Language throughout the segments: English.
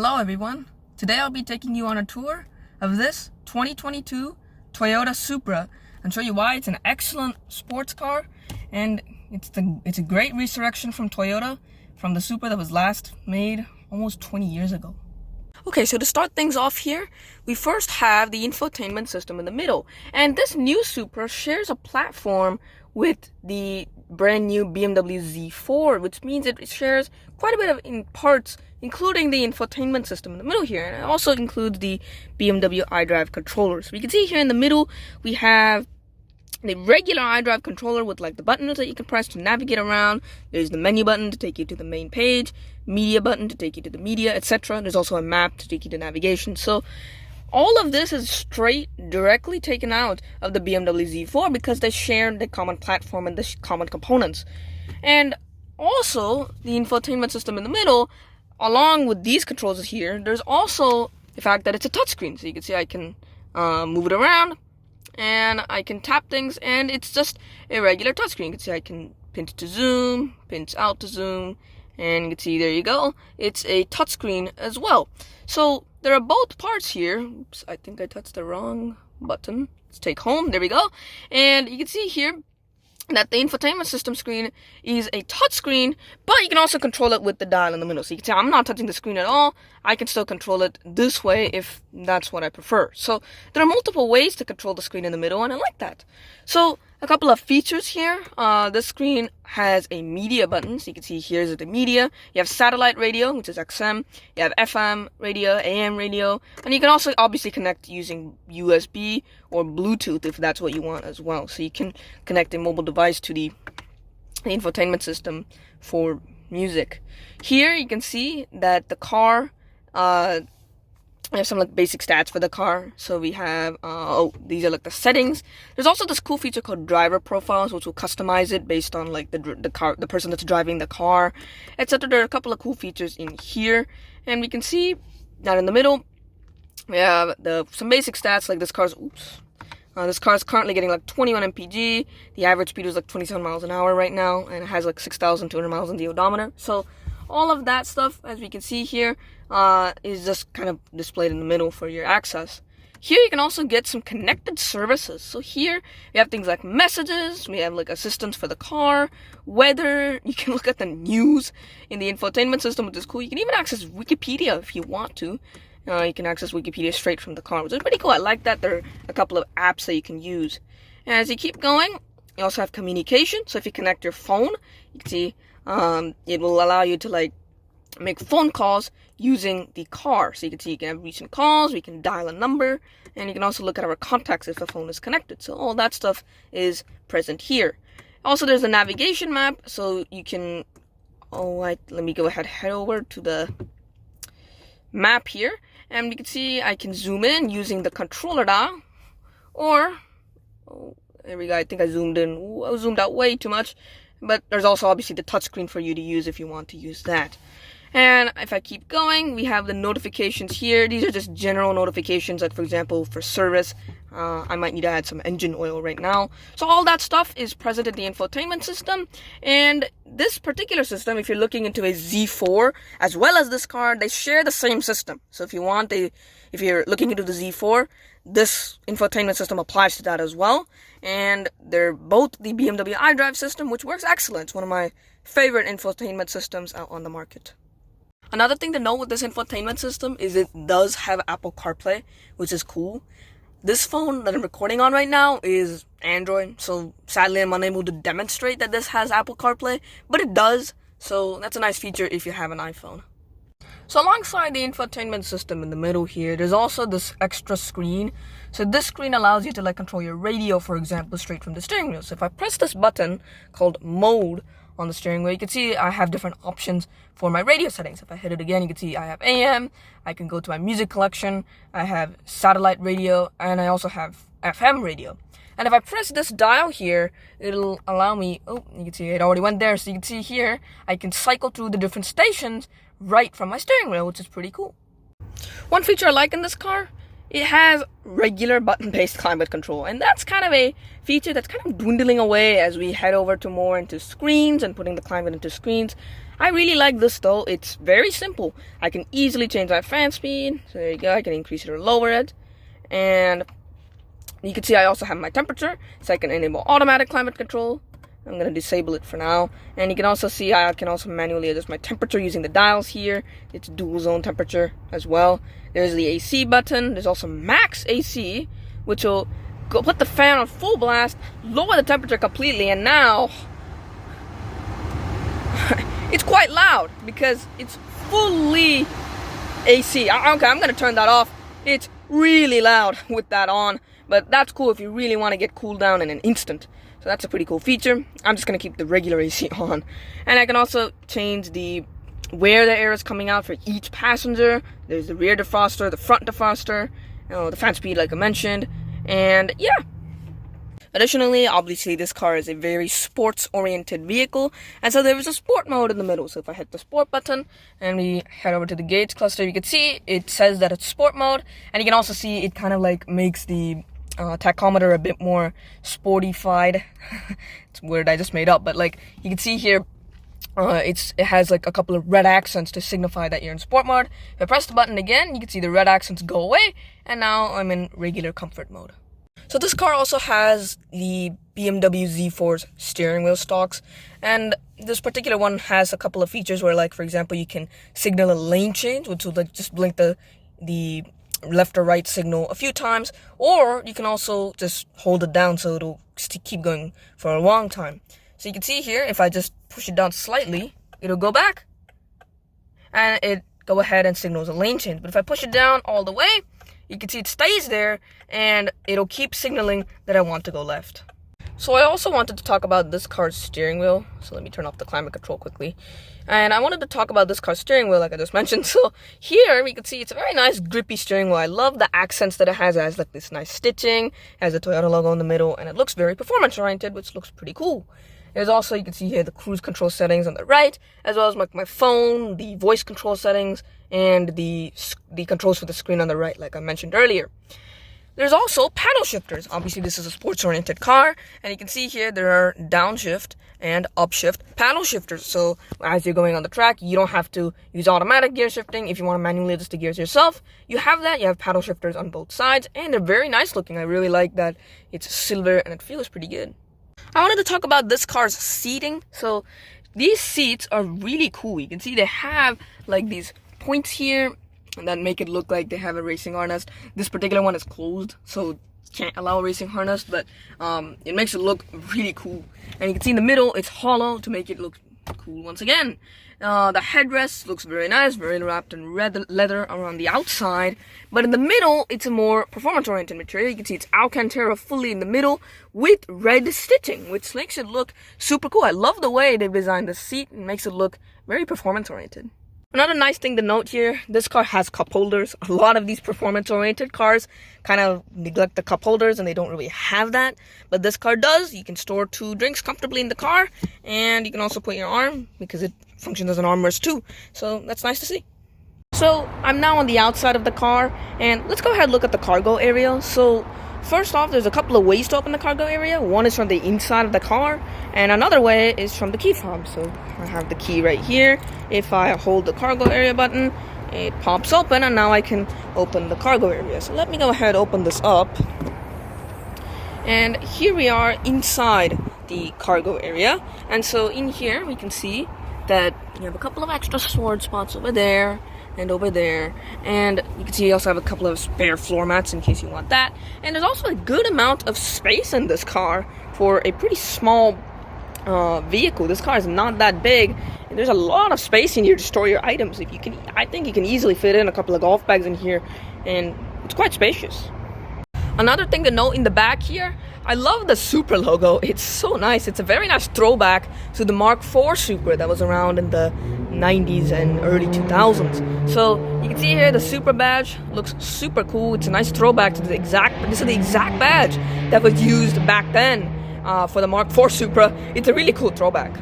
Hello everyone, today I'll be taking you on a tour of this 2022 Toyota Supra and show you why it's an excellent sports car and it's a great resurrection from Toyota from the Supra that was last made almost 20 years ago. Okay, so to start things off here, we first have the infotainment system in the middle. And this new Supra shares a platform with the brand new BMW Z4, which means it shares quite a bit of in parts, including the infotainment system in the middle here. And it also includes the BMW iDrive controller. So you can see here in the middle, we have the regular iDrive controller with like the buttons that you can press to navigate around. There's the menu button to take you to the main page, media button to take you to the media, etc. There's also a map to take you to navigation. So all of this is directly taken out of the BMW Z4 because they share the common platform and the common components. And also the infotainment system in the middle, along with these controls here, there's also the fact that it's a touchscreen. So you can see I can move it around and I can tap things, and it's just a regular touchscreen. You can see I can pinch to zoom, pinch out to zoom, and you can see there you go. It's a touchscreen as well. So there are both parts here. Oops, I think I touched the wrong button. Let's take home. There we go. And you can see here that the infotainment system screen is a touch screen, but you can also control it with the dial in the middle. So you can see I'm not touching the screen at all. I can still control it this way if that's what I prefer. So there are multiple ways to control the screen in the middle, and I like that. So a couple of features here. This screen has a media button. So you can see here's the media. You have satellite radio, which is XM. You have FM radio, AM radio. And you can also obviously connect using USB or Bluetooth if that's what you want as well. So you can connect a mobile device to the infotainment system for music. Here you can see that the car, we have some like basic stats for the car. So we have, these are like the settings. There's also this cool feature called driver profiles, which will customize it based on like the person that's driving the car, etc. There are a couple of cool features in here, and we can see that in the middle we have some basic stats like this car's. This car is currently getting like 21 mpg. The average speed is like 27 miles an hour right now, and it has like 6,200 miles on the odometer. So all of that stuff, as we can see here, is just kind of displayed in the middle for your access. Here you can also get some connected services. So here we have things like messages, we have like assistance for the car, weather, you can look at the news in the infotainment system, which is cool. You can even access Wikipedia if you want to. You can access Wikipedia straight from the car, which is pretty cool. I like that there are a couple of apps that you can use. And as you keep going, you also have communication. So if you connect your phone, you can see it will allow you to like make phone calls using the car. So you can see you can have recent calls, we can dial a number, and you can also look at our contacts if the phone is connected. So all that stuff is present here. Also, there's a navigation map, so you can, let me go ahead, head over to the map here, and you can see I can zoom in using the controller dial, or, there we go, I think I zoomed in, I zoomed out way too much, but there's also obviously the touchscreen for you to use if you want to use that. And if I keep going, we have the notifications here. These are just general notifications, like for example, for service. I might need to add some engine oil right now. So all that stuff is present in the infotainment system. And this particular system, if you're looking into a Z4, as well as this car, they share the same system. So if you're looking into the Z4, this infotainment system applies to that as well. And they're both the BMW iDrive system, which works excellent. It's one of my favorite infotainment systems out on the market. Another thing to note with this infotainment system is it does have Apple CarPlay, which is cool. This phone that I'm recording on right now is Android, so sadly I'm unable to demonstrate that this has Apple CarPlay, but it does, so that's a nice feature if you have an iPhone. So alongside the infotainment system in the middle here, there's also this extra screen. So this screen allows you to like control your radio, for example, straight from the steering wheel. So if I press this button called mode on the steering wheel, you can see I have different options for my radio settings. If I hit it again, you can see I have AM, I can go to my music collection, I have satellite radio, and I also have FM radio. And if I press this dial here, it'll allow me, you can see it already went there, so you can see here, I can cycle through the different stations right from my steering wheel, which is pretty cool. One feature I like in this car, it has regular button-based climate control, and that's kind of a feature that's kind of dwindling away as we head over to more into screens and putting the climate into screens. I really like this though. It's very simple. I can easily change my fan speed. So there you go. I can increase it or lower it. And you can see I also have my temperature, so I can enable automatic climate control. I'm going to disable it for now. And you can also see I can also manually adjust my temperature using the dials here. It's dual zone temperature as well. There's the AC button. There's also max AC, which will go put the fan on full blast, lower the temperature completely, and now it's quite loud because it's fully AC. Okay, I'm going to turn that off. It's really loud with that on, but that's cool if you really want to get cooled down in an instant. So that's a pretty cool feature. I'm just going to keep the regular AC on. And I can also change where the air is coming out for each passenger. There's the rear defroster, the front defroster, the fan speed like I mentioned, and yeah. Additionally, obviously this car is a very sports-oriented vehicle, and so there is a sport mode in the middle. So if I hit the sport button and we head over to the gauge cluster, you can see it says that it's sport mode, and you can also see it kind of like makes the tachometer a bit more sportified. It's weird, I just made up, but like you can see here, it has like a couple of red accents to signify that you're in sport mode. If I press the button again, you can see the red accents go away, and now I'm in regular comfort mode. So this car also has the BMW Z4's steering wheel stalks, and this particular one has a couple of features where, like, for example, you can signal a lane change, which will like just blink the left or right signal a few times, or you can also just hold it down so it'll keep going for a long time. So you can see here, if I just push it down slightly, it'll go back, and it go ahead and signals a lane change. But if I push it down all the way, you can see it stays there, and it'll keep signaling that I want to go left. So I also wanted to talk about this car's steering wheel. So let me turn off the climate control quickly. And I wanted to talk about this car's steering wheel, like I just mentioned. So here we can see it's a very nice grippy steering wheel. I love the accents that it has. It has like this nice stitching, it has the Toyota logo in the middle, and it looks very performance oriented, which looks pretty cool. There's also, you can see here, the cruise control settings on the right, as well as my phone, the voice control settings, and the controls for the screen on the right, like I mentioned earlier. There's also paddle shifters. Obviously, this is a sports-oriented car, and you can see here there are downshift and upshift paddle shifters. So as you're going on the track, you don't have to use automatic gear shifting. If you want to manually adjust the gears yourself, you have that. You have paddle shifters on both sides, and they're very nice looking. I really like that it's silver, and it feels pretty good. I wanted to talk about this car's seating. So these seats are really cool. You can see they have like these points here that make it look like they have a racing harness. This particular one is closed, so can't allow a racing harness, but it makes it look really cool. And you can see in the middle, it's hollow to make it look cool once again. The headrest looks very nice, very wrapped in red leather around the outside, but in the middle, it's a more performance-oriented material. You can see it's Alcantara fully in the middle with red stitching, which makes it look super cool. I love the way they've designed the seat. It makes it look very performance-oriented. Another nice thing to note here, this car has cup holders. A lot of these performance-oriented cars kind of neglect the cup holders and they don't really have that. But this car does. You can store 2 drinks comfortably in the car, and you can also put your arm because it functions as an armrest too. So that's nice to see. So I'm now on the outside of the car, and let's go ahead and look at the cargo area. So first off, there's a couple of ways to open the cargo area. One is from the inside of the car, and another way is from the key fob. So I have the key right here. If I hold the cargo area button, it pops open, and now I can open the cargo area. So let me go ahead and open this up. And here we are inside the cargo area. And so in here, we can see that you have a couple of extra storage spots over there and over there, and you can see you also have a couple of spare floor mats in case you want that. And there's also a good amount of space in this car for a pretty small vehicle. This car is not that big, and there's a lot of space in here to store your items. I think you can easily fit in a couple of golf bags in here, and it's quite spacious. Another thing to note in the back here, I love the Supra logo. It's so nice. It's a very nice throwback to the Mark IV Supra that was around in the 90s and early 2000s. So you can see here the Supra badge looks super cool. It's a nice throwback to this is the exact badge that was used back then for the Mark IV Supra. It's a really cool throwback.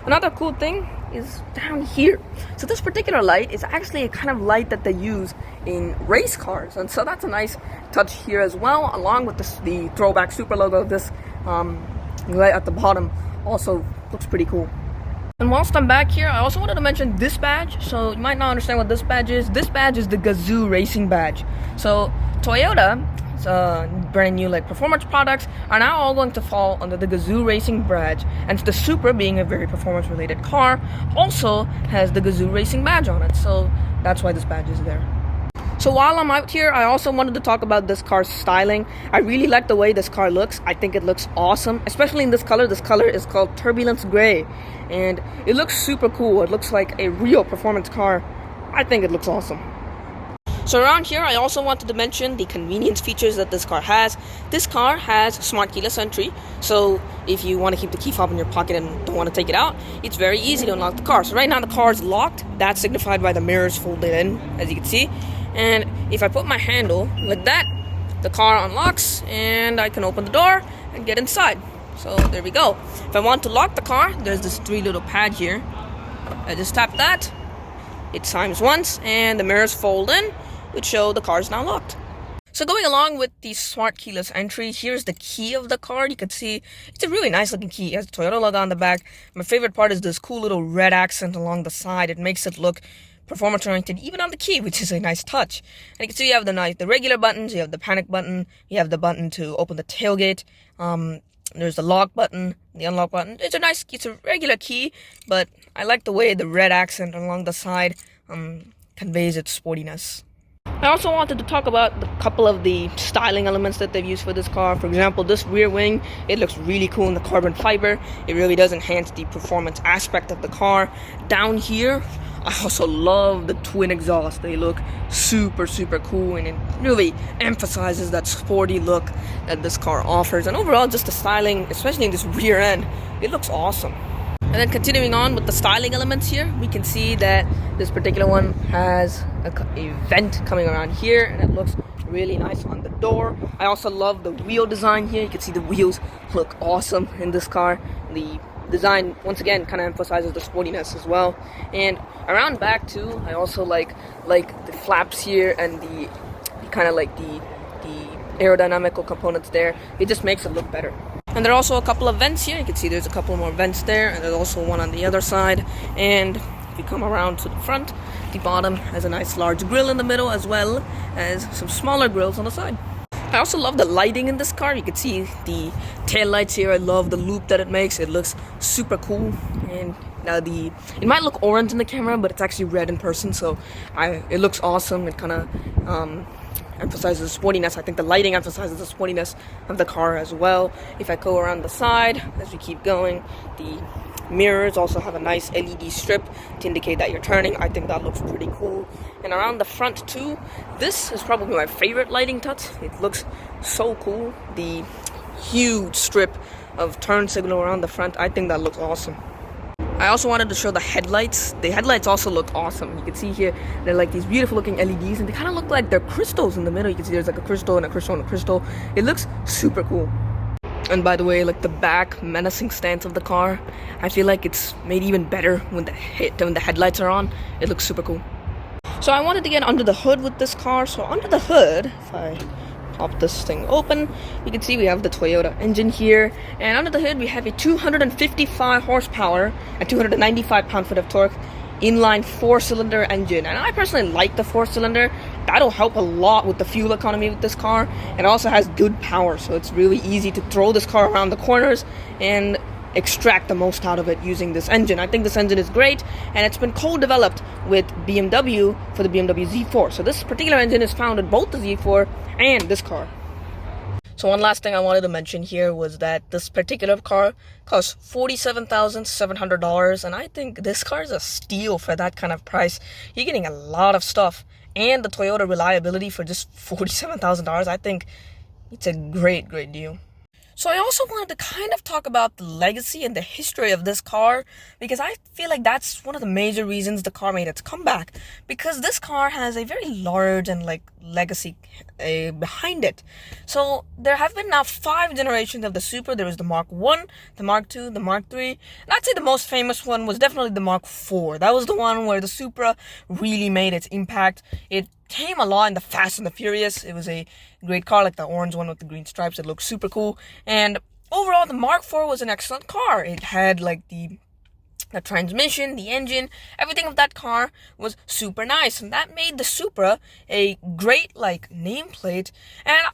Another cool thing is down here. So this particular light is actually a kind of light that they use in race cars, and so that's a nice touch here as well, along with the throwback Supra logo. This light at the bottom also looks pretty cool. And whilst I'm back here, I also wanted to mention this badge. So you might not understand what this badge is. This badge is the Gazoo Racing badge. So Toyota, brand new like performance products are now all going to fall under the Gazoo Racing badge. And the Supra, being a very performance related car, also has the Gazoo Racing badge on it. So that's why this badge is there. So while I'm out here, I also wanted to talk about this car's styling. I really like the way this car looks. I think it looks awesome, especially in this color. This color is called Turbulence Gray, and it looks super cool. It looks like a real performance car. I think it looks awesome. So around here, I also wanted to mention the convenience features that this car has. This car has smart keyless entry, so if you want to keep the key fob in your pocket and don't want to take it out, it's very easy to unlock the car. So right now the car is locked. That's signified by the mirrors folded in, as you can see. And if I put my handle like that, the car unlocks and I can open the door and get inside. So there we go. If I want to lock the car, there's this 3 little pad here. I just tap that, it chimes once, and the mirrors fold in, which show the car is now locked. So going along with the smart keyless entry, here's the key of the car. You can see it's a really nice looking key. It has a Toyota logo on the back. My favorite part is this cool little red accent along the side. It makes it look performance oriented even on the key, which is a nice touch. And you can see you have the regular buttons, you have the panic button, you have the button to open the tailgate, there's the lock button, the unlock button. It's a regular key, but I like the way the red accent along the side conveys its sportiness. I also wanted to talk about a couple of the styling elements that they've used for this car. For example, this rear wing, it looks really cool in the carbon fiber. It really does enhance the performance aspect of the car. Down here, I also love the twin exhaust. They look super cool, and it really emphasizes that sporty look that this car offers. And overall, just the styling, especially in this rear end, it looks awesome. And then continuing on with the styling elements here, we can see that this particular one has a vent coming around here, and it looks really nice on the door. I also love the wheel design here. You can see the wheels look awesome in this car. The design, once again, kind of emphasizes the sportiness as well. And around back too, I also like the flaps here and the kind of like the aerodynamical components there. It just makes it look better. And there are also a couple of vents here. You can see there's a couple more vents there, and there's also one on the other side. And if you come around to the front, the bottom has a nice large grille in the middle, as well as some smaller grills on the side. I also love the lighting in this car. You can see the tail lights here. I love the loop that it makes. It looks super cool. And now it might look orange in the camera, but it's actually red in person, so it looks awesome. It kind of emphasizes sportiness. I think the lighting emphasizes the sportiness of the car as well. If I go around the side, as we keep going, the mirrors also have a nice LED strip to indicate that you're turning. I think that looks pretty cool. And around the front too, this is probably my favorite lighting touch. It looks so cool. The huge strip of turn signal around the front, I think that looks awesome. I also wanted to show the headlights. The headlights also look awesome. You can see here, they're like these beautiful looking LEDs, and they kind of look like they're crystals in the middle. You can see there's like a crystal and a crystal and a crystal. It looks super cool. And by the way, like the back menacing stance of the car, I feel like it's made even better when the headlights are on. It looks super cool. So I wanted to get under the hood with this car. So under the hood, if I pop this thing open, you can see we have the Toyota engine here, and under the hood we have a 255 horsepower and 295 pound-feet of torque inline 4-cylinder engine. And I personally like the 4-cylinder. That'll help a lot with the fuel economy with this car, and it also has good power, so it's really easy to throw this car around the corners and extract the most out of it using this engine. I think this engine is great, and it's been co-developed with BMW for the BMW Z4. So this particular engine is found in both the Z4 and this car. So one last thing I wanted to mention here was that this particular car costs $47,700, and I think this car is a steal for that kind of price. You're getting a lot of stuff, and the Toyota reliability for just $47,000. I think it's a great deal. So I also wanted to kind of talk about the legacy and the history of this car, because I feel like that's one of the major reasons the car made its comeback, because this car has a very large and legacy behind it. So there have been now 5 generations of the Supra. There was the Mark 1, the Mark 2, the Mark 3, and I'd say the most famous one was definitely the Mark 4. That was the one where the Supra really made its impact. It came a lot in the Fast and the Furious. It was a great car, like the orange one with the green stripes. It looked super cool. And overall, the Mark IV was an excellent car. It had like the The transmission, the engine, everything of that car was super nice, and that made the Supra a great nameplate. And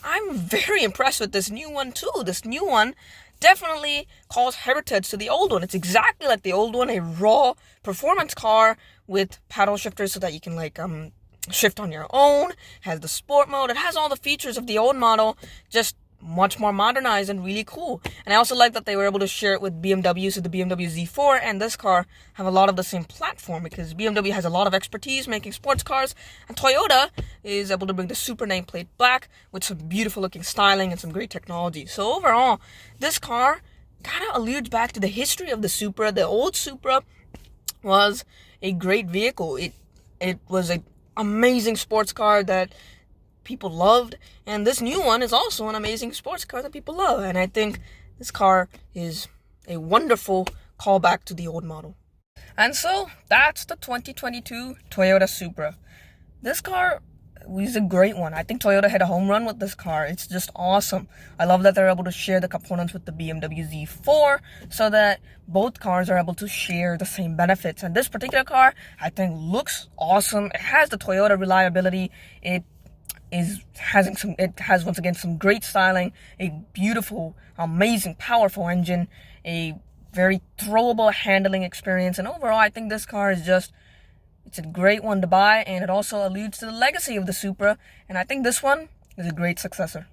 I'm very impressed with this new one too. This new one definitely calls heritage to the old one. It's exactly like the old one, a raw performance car with paddle shifters so that you can shift on your own. Has the sport mode. It has all the features of the old model, just much more modernized and really cool. And I also like that they were able to share it with BMW, so the BMW Z4 and this car have a lot of the same platform, because BMW has a lot of expertise making sports cars, and Toyota is able to bring the Supra nameplate black with some beautiful looking styling and some great technology. So overall, this car kind of alludes back to the history of the Supra. The old Supra was a great vehicle. It was an amazing sports car that people loved, and this new one is also an amazing sports car that people love. And I think this car is a wonderful callback to the old model. And so that's the 2022 Toyota Supra. This car is a great one. I think Toyota hit a home run with this car. It's just awesome. I love that they're able to share the components with the BMW Z4 so that both cars are able to share the same benefits. And this particular car, I think, looks awesome. It has the Toyota reliability. It has once again some great styling, a beautiful, amazing, powerful engine, a very throwable handling experience, and overall I think this car is it's a great one to buy, and it also alludes to the legacy of the Supra, and I think this one is a great successor.